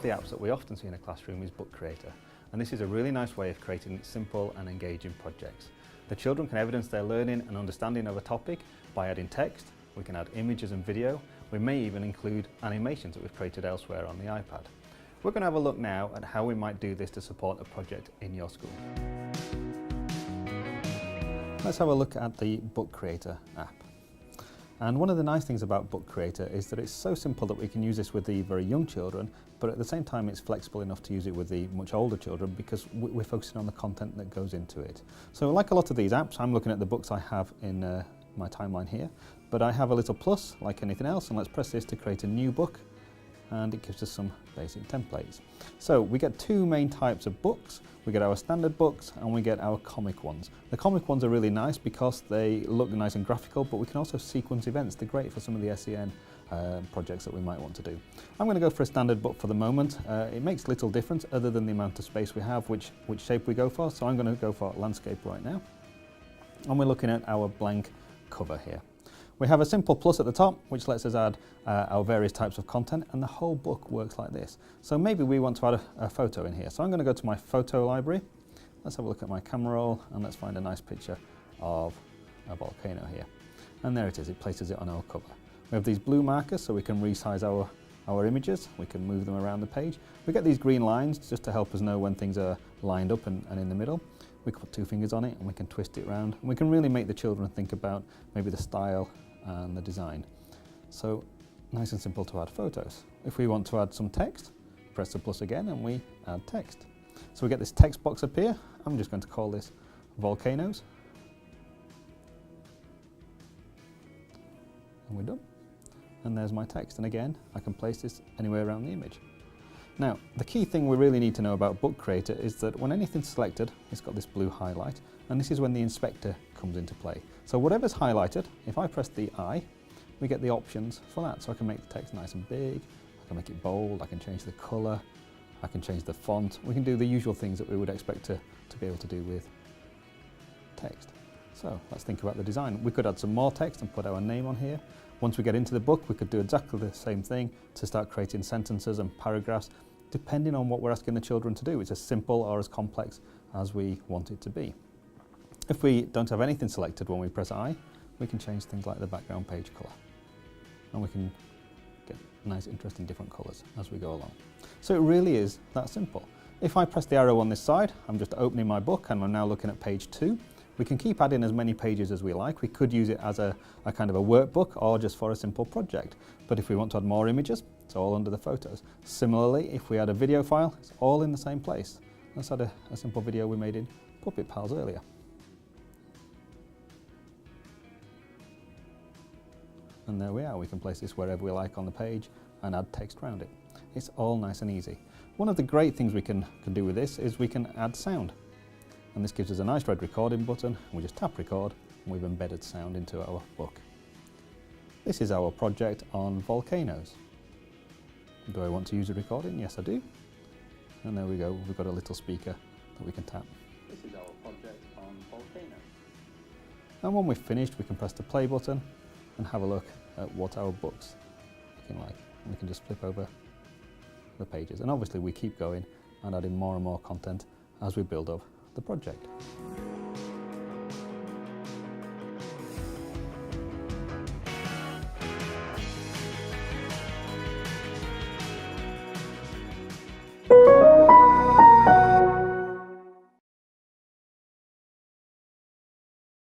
of the apps that we often see in a classroom is Book Creator, and this is a really nice way of creating simple and engaging projects. The children can evidence their learning and understanding of a topic by adding text. We can add images and video. We may even include animations that we've created elsewhere on the iPad. We're going to have a look now at how we might do this to support a project in your school. Let's have a look at the Book Creator app. And one of the nice things about Book Creator is that it's so simple that we can use this with the very young children, but at the same time it's flexible enough to use it with the much older children because we're focusing on the content that goes into it. So like a lot of these apps, I'm looking at the books I have in my timeline here, but I have a little plus like anything else, and let's press this to create a new book, and it gives us some basic templates. So we get two main types of books. We get our standard books and we get our comic ones. The comic ones are really nice because they look nice and graphical, but we can also sequence events. They're great for some of the SEN projects that we might want to do. I'm going to go for a standard book for the moment. It makes little difference other than the amount of space we have, which shape we go for. So I'm going to go for landscape right now. And we're looking at our blank cover here. We have a simple plus at the top, which lets us add our various types of content, and the whole book works like this. So maybe we want to add a photo in here. So I'm going to go to my photo library. Let's have a look at my camera roll, and let's find a nice picture of a volcano here. And there it is, it places it on our cover. We have these blue markers so we can resize our images, we can move them around the page. We get these green lines just to help us know when things are lined up and in the middle. We can put two fingers on it and we can twist it around, and we can really make the children think about maybe the style and the design. So nice and simple to add photos. If we want to add some text, press the plus again and we add text. So we get this text box up here. I'm just going to call this volcanoes. And we're done. And there's my text. And again, I can place this anywhere around the image. Now, the key thing we really need to know about Book Creator is that when anything's selected, it's got this blue highlight, and this is when the inspector comes into play. So whatever's highlighted, if I press the I, we get the options for that. So I can make the text nice and big, I can make it bold, I can change the colour, I can change the font. We can do the usual things that we would expect to be able to do with text. So let's think about the design. We could add some more text and put our name on here. Once we get into the book, we could do exactly the same thing to start creating sentences and paragraphs, depending on what we're asking the children to do. It's as simple or as complex as we want it to be. If we don't have anything selected when we press I, we can change things like the background page colour. And we can get nice, interesting, different colours as we go along. So it really is that simple. If I press the arrow on this side, I'm just opening my book and I'm now looking at page 2. We can keep adding as many pages as we like. We could use it as a kind of a workbook or just for a simple project. But if we want to add more images, it's all under the photos. Similarly, if we add a video file, it's all in the same place. Let's add a simple video we made in Puppet Pals earlier. And there we are, we can place this wherever we like on the page and add text around it. It's all nice and easy. One of the great things we can do with this is we can add sound. And this gives us a nice red recording button, and we just tap record and we've embedded sound into our book. This is our project on volcanoes. Do I want to use a recording? Yes, I do. And there we go, we've got a little speaker that we can tap. This is our project on volcanoes. And when we've finished, we can press the play button and have a look at what our book's looking like. And we can just flip over the pages. And obviously we keep going and adding more and more content as we build up the project.